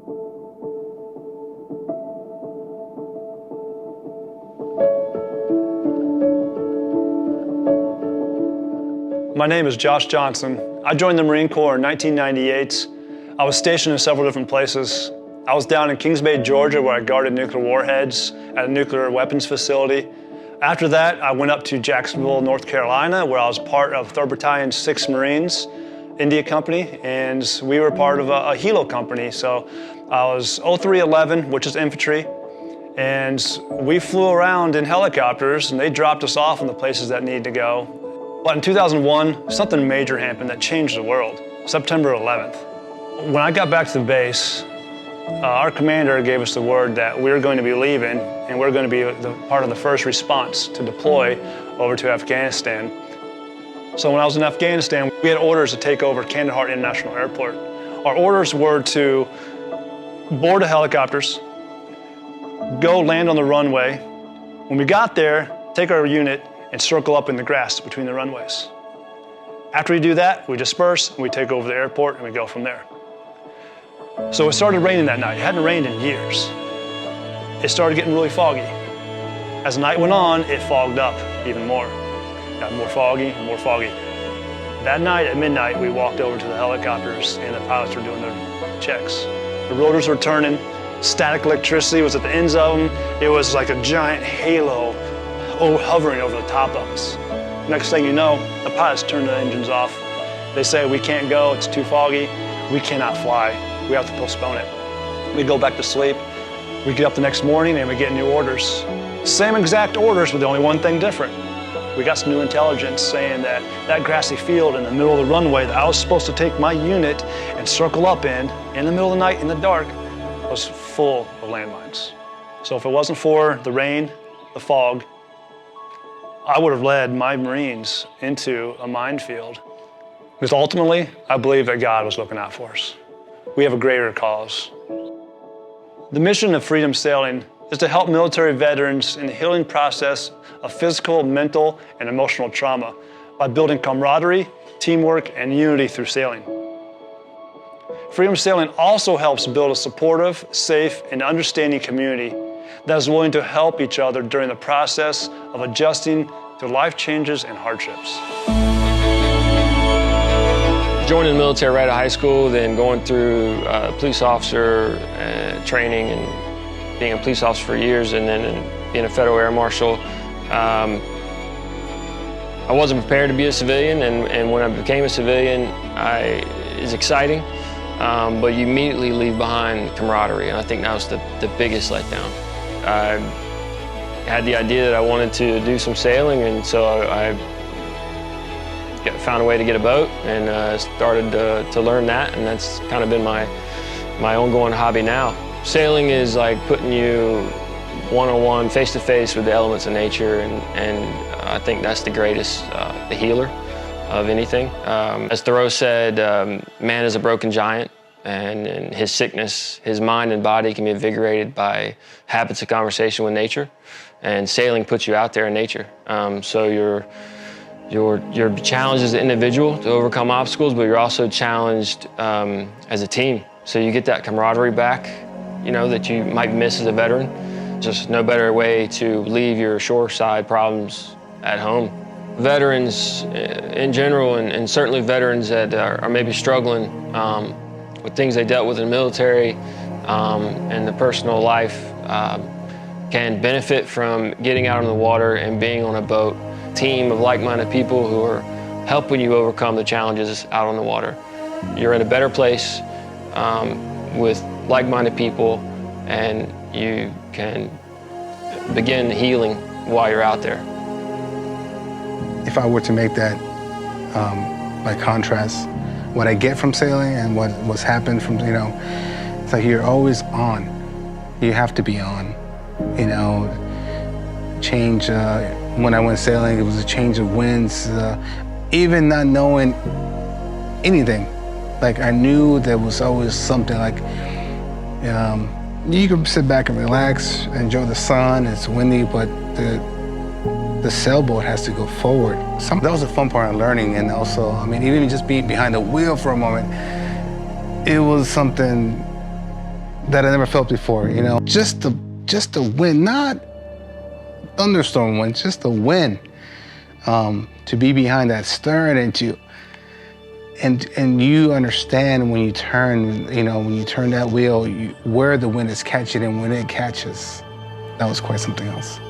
My name is Josh Johnson. I joined the Marine Corps in 1998. I was stationed in several different places. I was down in Kings Bay, Georgia, where I guarded nuclear warheads at a nuclear weapons facility. After that, I went up to Jacksonville, North Carolina, where I was part of 3rd Battalion, 6th Marines, India Company, and we were part of a helo company. So I was 0311, which is infantry, and we flew around in helicopters, and they dropped us off in the places that needed to go. But in 2001, something major happened that changed the world, September 11th. When I got back to the base, our commander gave us the word that we were going to be leaving and we're going to be part of the first response to deploy over to Afghanistan. So when I was in Afghanistan, we had orders to take over Kandahar International Airport. Our orders were to board the helicopters, go land on the runway. When we got there, take our unit and circle up in the grass between the runways. After we do that, we disperse and we take over the airport and we go from there. So it started raining that night. It hadn't rained in years. It started getting really foggy. As the night went on, it fogged up even more. Got more foggy and more foggy. That night at midnight, we walked over to the helicopters and the pilots were doing their checks. The rotors were turning, static electricity was at the ends of them. It was like a giant halo hovering over the top of us. Next thing you know, the pilots turn the engines off. They say, we can't go, it's too foggy, we cannot fly, we have to postpone it. We go back to sleep, we get up the next morning and we get new orders. Same exact orders with only one thing different. We got some new intelligence saying that that grassy field in the middle of the runway that I was supposed to take my unit and circle up in the middle of the night in the dark, was full of landmines. So if it wasn't for the rain, the fog, I would have led my Marines into a minefield. Because ultimately, I believe that God was looking out for us. We have a greater cause. The mission of Freedom Sailing is to help military veterans in the healing process of physical, mental, and emotional trauma by building camaraderie, teamwork, and unity through sailing. Freedom Sailing also helps build a supportive, safe, and understanding community that is willing to help each other during the process of adjusting to life changes and hardships. Joining the military right out of high school, then going through police officer training and being a police officer for years, and then being a federal air marshal. I wasn't prepared to be a civilian, and when I became a civilian, it's exciting, but you immediately leave behind camaraderie, and I think that was the biggest letdown. I had the idea that I wanted to do some sailing, and so I found a way to get a boat and started to learn that, and that's kind of been my ongoing hobby now. Sailing is like putting you one-on-one, face-to-face with the elements of nature, and I think that's the greatest, the healer of anything. As Thoreau said, man is a broken giant, and his sickness, his mind and body can be invigorated by habits of conversation with nature, and sailing puts you out there in nature. So you're challenged as an individual to overcome obstacles, but you're also challenged as a team. So you get that camaraderie back, you know, that you might miss as a veteran. Just no better way to leave your shoreside problems at home. Veterans in general, and certainly veterans that are maybe struggling with things they dealt with in the military and the personal life, can benefit from getting out on the water and being on a boat. Team of like-minded people who are helping you overcome the challenges out on the water. You're in a better place with like-minded people, and you can begin healing while you're out there. If I were to make that like contrast, what I get from sailing and what's happened from, you know, it's like you're always on. You have to be on, you know. Change, when I went sailing, it was a change of winds. Even not knowing anything, like I knew there was always something like, you can sit back and relax, enjoy the sun, it's windy, but the sailboat has to go forward. That was the fun part of learning, and also, I mean, even just being behind the wheel for a moment, it was something that I never felt before, you know. Just the wind, not thunderstorm wind, just the wind. To be behind that stern and you understand when you turn, you know, when you turn that wheel, where the wind is catching, and when it catches, that was quite something else.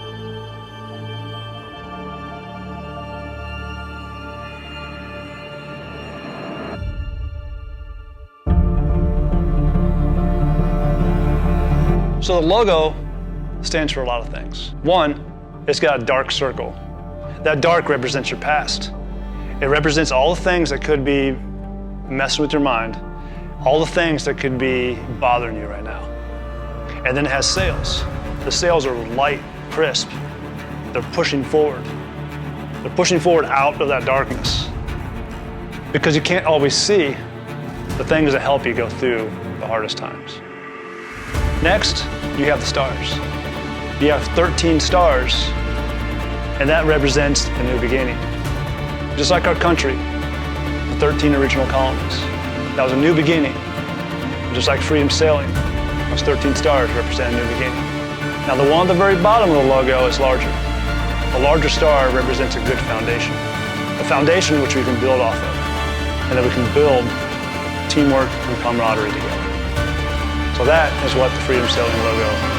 So the logo stands for a lot of things. One, it's got a dark circle. That dark represents your past. It represents all the things that could be messing with your mind, all the things that could be bothering you right now. And then it has sails. The sails are light, crisp. They're pushing forward. They're pushing forward out of that darkness. Because you can't always see the things that help you go through the hardest times. Next, you have the stars. You have 13 stars, and that represents a new beginning. Just like our country, the 13 original colonies. That was a new beginning. Just like freedom sailing, those 13 stars represent a new beginning. Now the one at the very bottom of the logo is larger. The larger star represents a good foundation. A foundation which we can build off of, and that we can build teamwork and camaraderie together. So that is what the freedom sailing logo